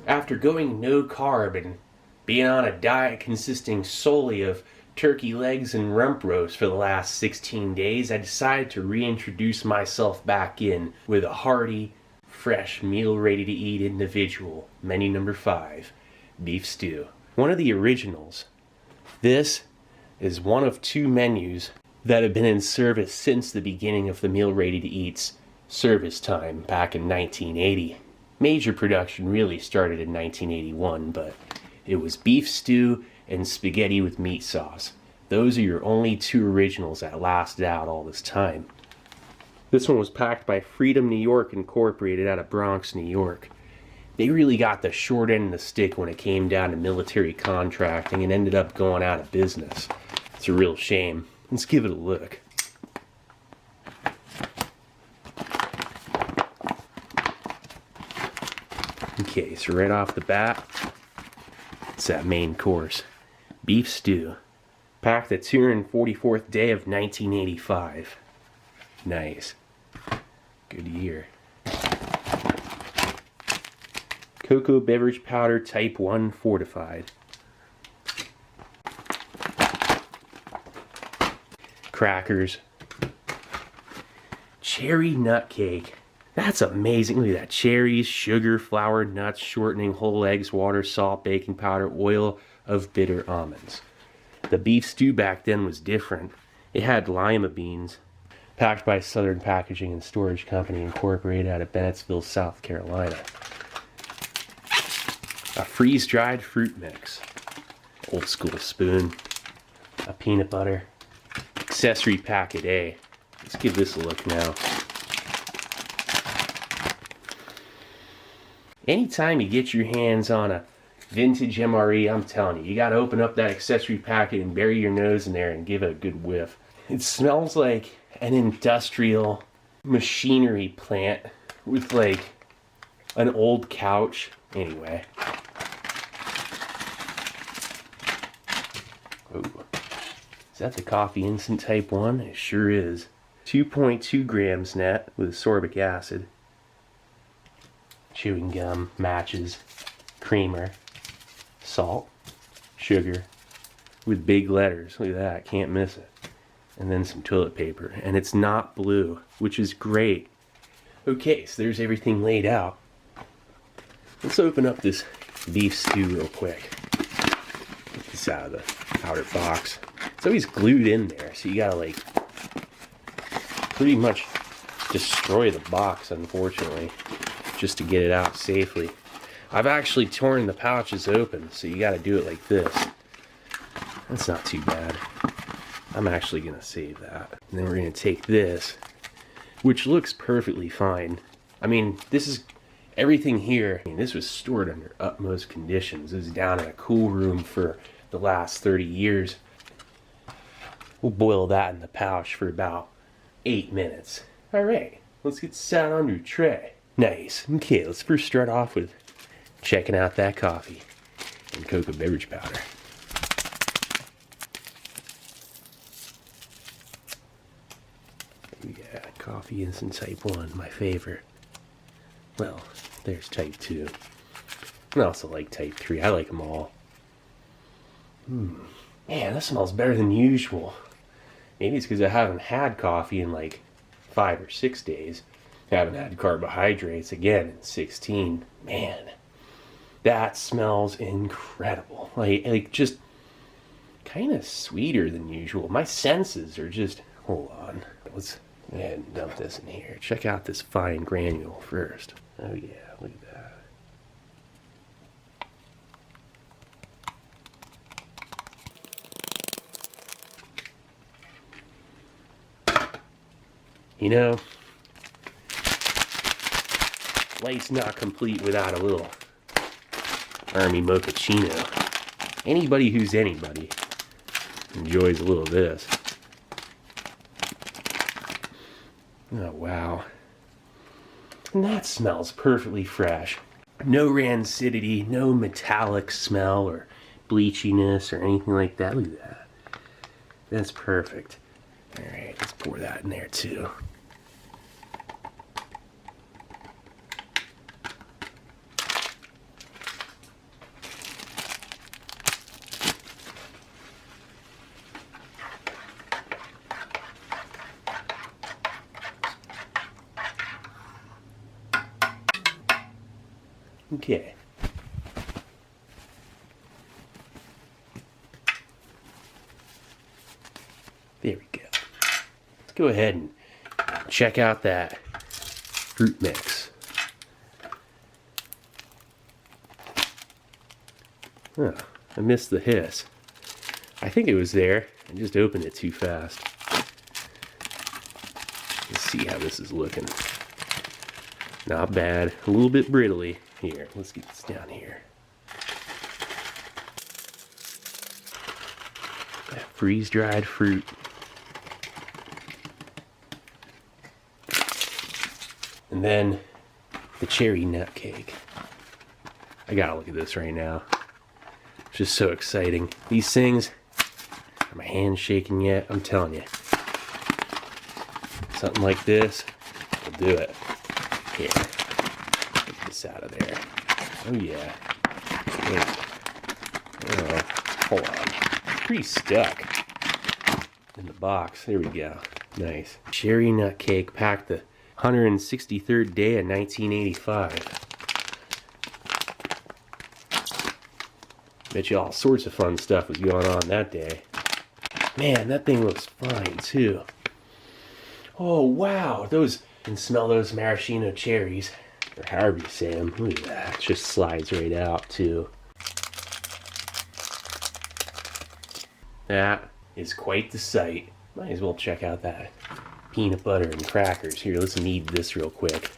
After going no carb and being on a diet consisting solely of turkey legs and rump roast for the last 16 days, I decided to reintroduce myself back in with a hearty, fresh meal ready to eat individual. Menu number 5, beef stew. One of the originals. This is one of 2 menus that have been in service since the beginning of the meal ready to eat's service time back in 1980. Major production really started in 1981, but it was beef stew and spaghetti with meat sauce. Those are your only 2 originals that lasted out all this time. This one was packed by Freedom New York Incorporated out of Bronx, New York. They really got the short end of the stick when it came down to military contracting and ended up going out of business. It's a real shame. Let's give it a look. Okay, so right off the bat, it's that main course. Beef stew. Packed the 244th day of 1985. Nice. Good year. Cocoa beverage powder type 1 fortified. Crackers. Cherry nut cake. That's amazing. Look at that. Cherries, sugar, flour, nuts, shortening, whole eggs, water, salt, baking powder, oil of bitter almonds. The beef stew back then was different. It had lima beans. Packed by Southern Packaging and Storage Company Incorporated out of Bennettsville, South Carolina. A freeze-dried fruit mix. Old school spoon. A peanut butter. Accessory packet A. Let's give this a look now. Anytime you get your hands on a vintage MRE, I'm telling you, you gotta open up that accessory packet and bury your nose in there and give it a good whiff. It smells like an industrial machinery plant with like an old couch. Anyway. Oh. Is that the coffee instant type 1? It sure is. 2.2 grams net with ascorbic acid. Chewing gum, matches, creamer, salt, sugar, with big letters. Look at that, can't miss it. And then some toilet paper. And it's not blue, which is great. Okay, so there's everything laid out. Let's open up this beef stew real quick. Get this out of the outer box. It's always glued in there, so you gotta like pretty much destroy the box, unfortunately, just to get it out safely. I've actually torn the pouches open, so you gotta do it like this. That's not too bad. I'm actually gonna save that. And then we're gonna take this, which looks perfectly fine. I mean, this is everything here. I mean, this was stored under utmost conditions. It was down in a cool room for the last 30 years. We'll boil that in the pouch for about 8 minutes. Alright, let's get set on your tray. Nice. Okay, let's first start off with checking out that coffee and cocoa beverage powder. Yeah, coffee instant type 1, my favorite. Well, there's type 2. I also like type 3. I like them all. Man, that smells better than usual. Maybe it's because I haven't had coffee in like 5 or 6 days. I haven't had carbohydrates again in 16. Man, that smells incredible. Like just kind of sweeter than usual. My senses are just... Hold on. Let's go ahead and dump this in here. Check out this fine granule first. Oh yeah, look at that. You know, life's not complete without a little Army mochaccino. Anybody who's anybody enjoys a little of this. Oh, wow. And that smells perfectly fresh. No rancidity, no metallic smell or bleachiness or anything like that. Look at that. That's perfect. Alright, let's pour that in there too. Okay. There we go. Let's go ahead and check out that fruit mix. Oh, I missed the hiss. I think it was there. I just opened it too fast. Let's see how this is looking. Not bad. A little bit brittly. Here, let's get this down here. That freeze-dried fruit. And then the cherry nut cake. I gotta look at this right now. It's just so exciting. These things, are my hands shaking yet? I'm telling you. Something like this will do it. Here, get this out of there. Oh yeah. Oh, hold on. Pretty stuck in the box. There we go. Nice. Cherry nut cake packed the 163rd day of 1985. Bet you all sorts of fun stuff was going on that day. Man, that thing looks fine too. Oh wow, those, you can smell those maraschino cherries, or however you say them. Look at that, it just slides right out too. That is quite the sight. Might as well check out that peanut butter and crackers. Here, let's knead this real quick.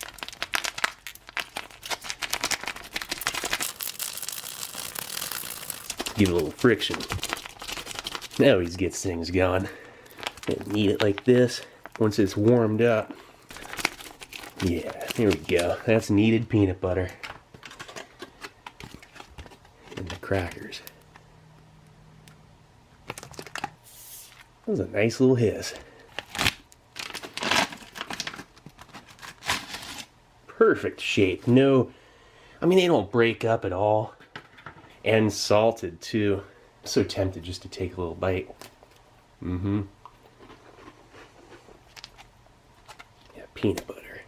Give it a little friction. That always gets things going. And knead it like this. Once it's warmed up. Yeah, there we go. That's kneaded peanut butter. And the crackers. That was a nice little hiss. Perfect shape. No, I mean, they don't break up at all. And salted too. I'm so tempted just to take a little bite. Mm-hmm. Yeah, peanut butter.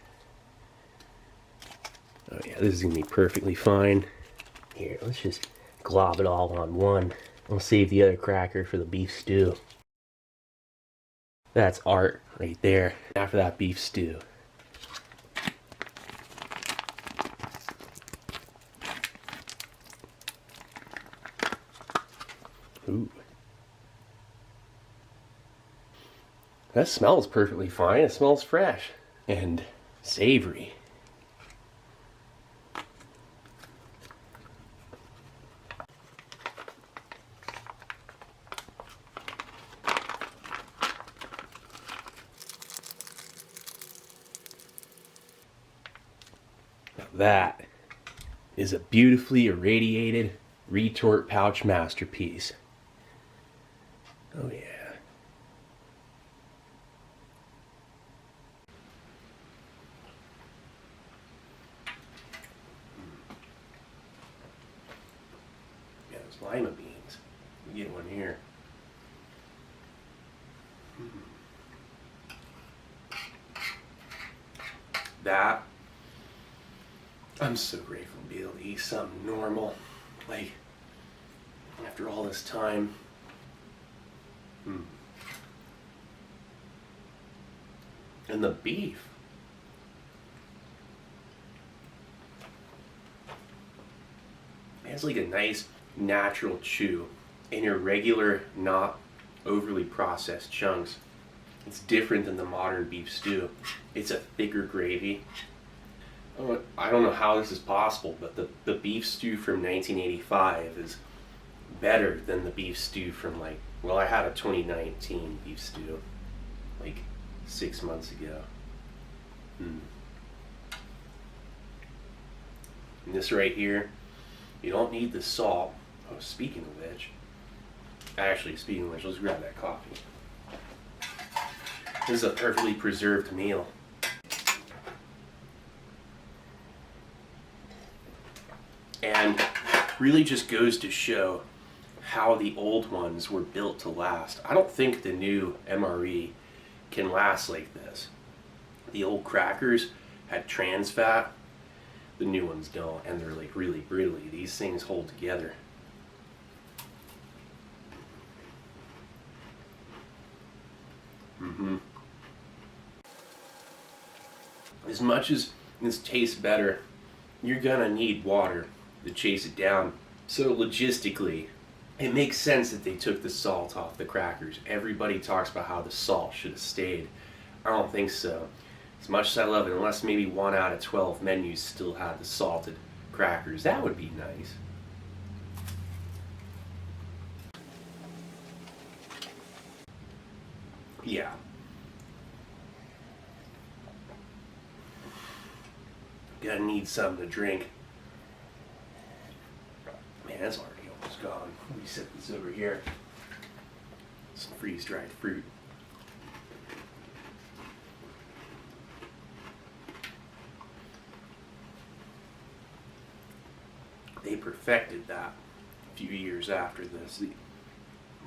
Oh yeah, this is gonna be perfectly fine. Here, let's just glob it all on one. I'll save the other cracker for the beef stew. That's art right there. After that beef stew. Ooh. That smells perfectly fine. It smells fresh and savory. Now that is a beautifully irradiated retort pouch masterpiece. Oh yeah. Yeah, those lima beans. We get one here. That, I'm so grateful to be able to eat something normal. Like, after all this time. And the beef. It has like a nice natural chew in your regular, not overly processed chunks. It's different than the modern beef stew. It's a thicker gravy. I don't know how this is possible, but the beef stew from 1985 is better than the beef stew from like, well, I had a 2019 beef stew like 6 months ago. And this right here, you don't need the salt. Oh, speaking of which, let's grab that coffee. This is a perfectly preserved meal. And really just goes to show how the old ones were built to last. I don't think the new MRE can last like this. The old crackers had trans fat. The new ones don't, and they're like really brittly. These things hold together. As much as this tastes better, you're gonna need water to chase it down. So logistically, it makes sense that they took the salt off the crackers. Everybody talks about how the salt should have stayed. I don't think so. As much as I love it, unless maybe 1 out of 12 menus still had the salted crackers, that would be nice. Yeah. Gonna need something to drink. Man, that's already almost gone. Let me set this over here. Some freeze-dried fruit. They perfected that a few years after this.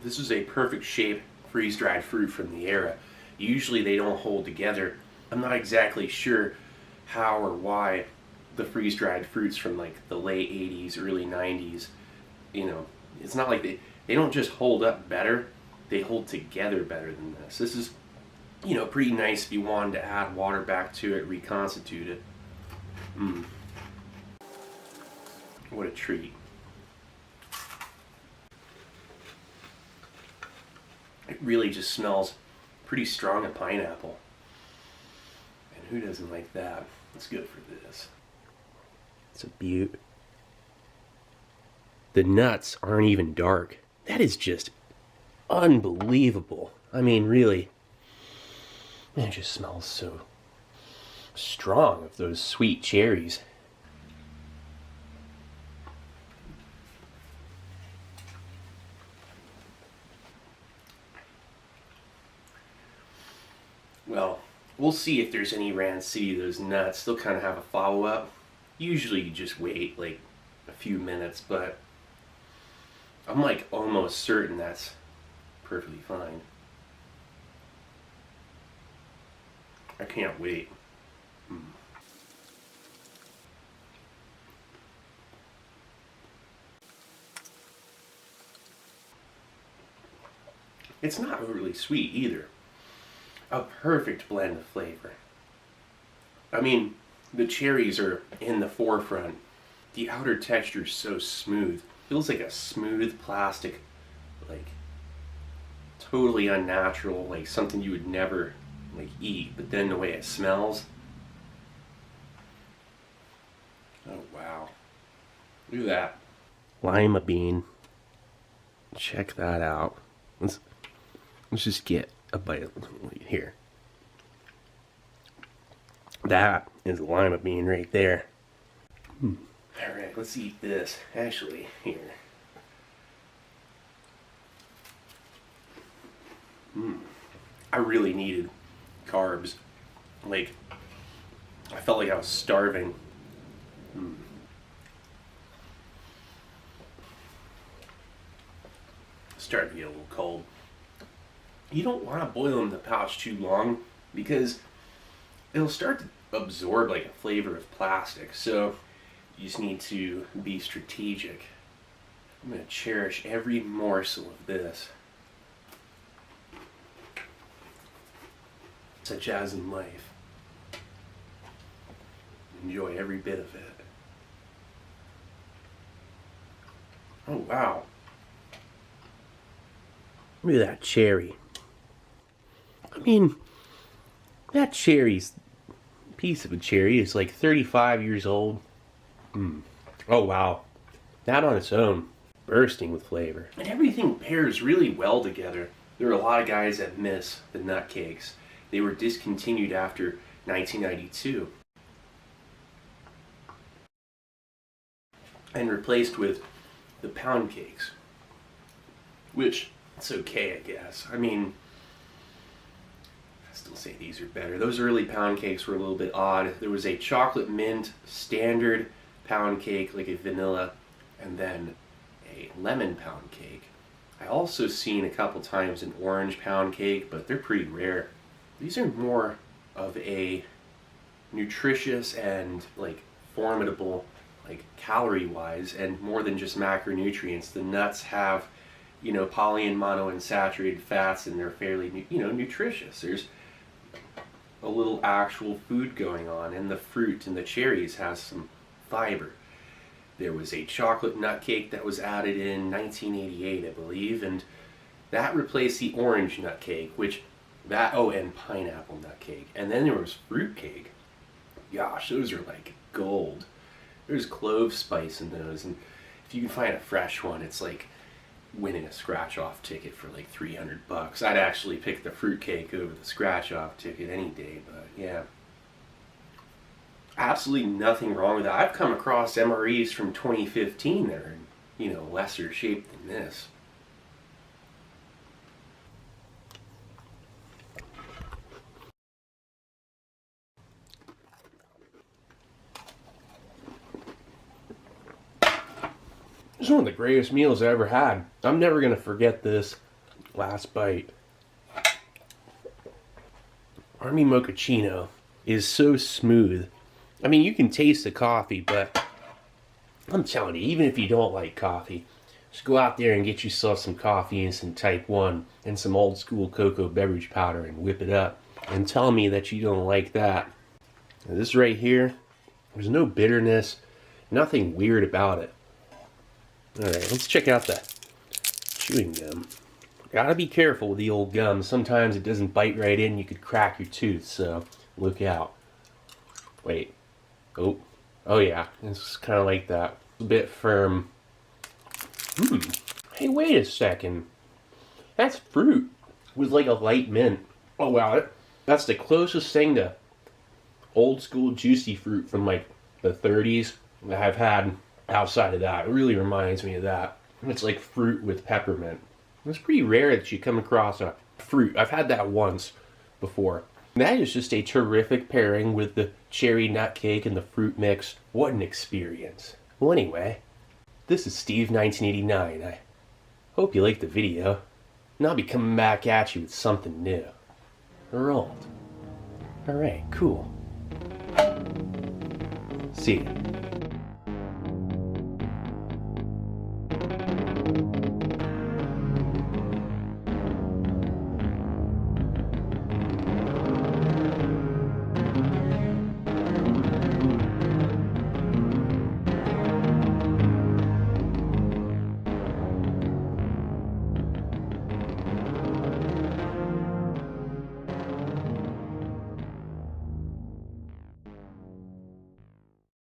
This is a perfect shape freeze-dried fruit from the era. Usually they don't hold together. I'm not exactly sure how or why the freeze-dried fruits from like the late 80s, early 90s, you know, it's not like they don't just hold up better, they hold together better than this. This is, you know, pretty nice if you wanted to add water back to it, reconstitute it. What a treat. It really just smells pretty strong of pineapple. And who doesn't like that? It's good for this. It's a beaut. The nuts aren't even dark. That is just unbelievable. I mean, really. Man, it just smells so strong of those sweet cherries. Well, we'll see if there's any rancidity of those nuts. They'll kind of have a follow-up. Usually you just wait like a few minutes, but I'm like almost certain that's perfectly fine. I can't wait. It's not overly sweet either. A perfect blend of flavor. I mean, the cherries are in the forefront. The outer texture is so smooth. Feels like a smooth plastic, like totally unnatural, like something you would never like eat. But then the way it smells. Oh wow. Look at that. Lima bean. Check that out. Let's just get a bite here. That is lima bean right there. Alright, let's eat this. Actually, here. I really needed carbs. Like, I felt like I was starving. Starting to get a little cold. You don't want to boil in the pouch too long because it'll start to absorb like a flavor of plastic. So you just need to be strategic. I'm going to cherish every morsel of this. Such as in life. Enjoy every bit of it. Oh wow. Look at that cherry. I mean, that cherry's piece of a cherry is like 35 years old. Oh wow. That on its own, bursting with flavor. And everything pairs really well together. There are a lot of guys that miss the nut cakes. They were discontinued after 1992 and replaced with the pound cakes, which it's okay, I guess. I mean, I still say these are better. Those early pound cakes were a little bit odd. There was a chocolate mint standard pound cake, like a vanilla, and then a lemon pound cake. I also seen a couple times an orange pound cake, but they're pretty rare. These are more of a nutritious and like formidable, like calorie-wise, and more than just macronutrients. The nuts have, poly and monounsaturated fats, and they're fairly, nutritious. There's a little actual food going on, and the fruit and the cherries has some fiber. There was a chocolate nut cake that was added in 1988, I believe, and that replaced the orange nut cake, and pineapple nut cake. And then there was fruit cake. Gosh, those are like gold. There's clove spice in those, and if you can find a fresh one, it's like winning a scratch-off ticket for like $300. I'd actually pick the fruit cake over the scratch-off ticket any day, but yeah. Absolutely nothing wrong with that. I've come across MREs from 2015 that are in, lesser shape than this. This is one of the greatest meals I ever had. I'm never going to forget this last bite. Army mochaccino is so smooth. I mean, you can taste the coffee, but I'm telling you, even if you don't like coffee, just go out there and get yourself some coffee and some Type 1 and some old school cocoa beverage powder and whip it up. And tell me that you don't like that. Now, this right here, there's no bitterness, nothing weird about it. Alright, let's check out the chewing gum. Gotta be careful with the old gum. Sometimes it doesn't bite right in. You could crack your tooth, so look out. Wait. Oh yeah, it's kind of like that. A bit firm. Hey, wait a second. That's fruit with like a light mint. Oh wow, that's the closest thing to old school juicy fruit from like the 30s that I've had outside of that. It really reminds me of that. It's like fruit with peppermint. It's pretty rare that you come across a fruit. I've had that once before. That is just a terrific pairing with the cherry nut cake and the fruit mix. What an experience. Well, anyway, this is Steve 1989. I hope you liked the video, and I'll be coming back at you with something new. Or old. Alright, cool. See ya.